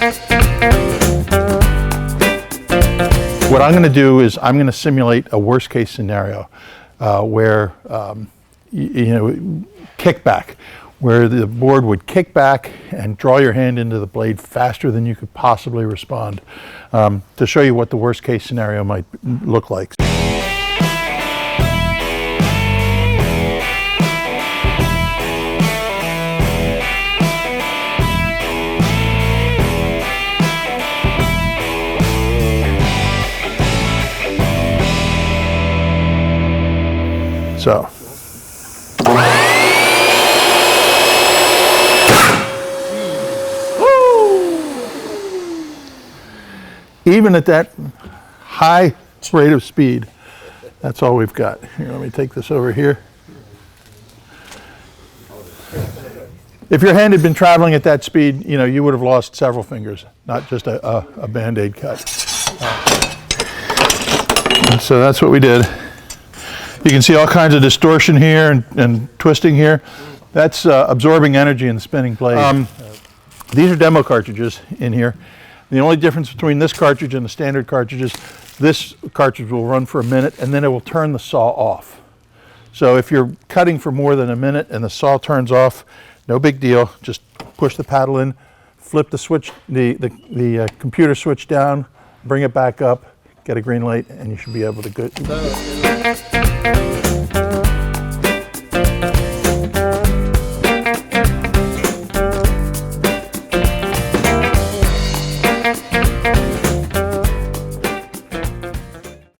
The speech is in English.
What I'm going to do is I'm going to simulate a worst case scenario where, kickback, where the board would kick back and draw your hand into the blade faster than you could possibly respond, to show you what the worst case scenario might look like. So. Even at that high rate of speed, that's all we've got. Here, let me take this over here. If your hand had been traveling at that speed, you would have lost several fingers, not just a Band-Aid cut. And so that's what we did. You can see all kinds of distortion here and twisting here. That's absorbing energy in the spinning blade. These are demo cartridges in here. The only difference between this cartridge and the standard cartridges, this cartridge will run for a minute and then it will turn the saw off. So if you're cutting for more than a minute and the saw turns off, no big deal. Just push the paddle in, flip the switch, the computer switch down, bring it back up, get a green light, and you should be able to go.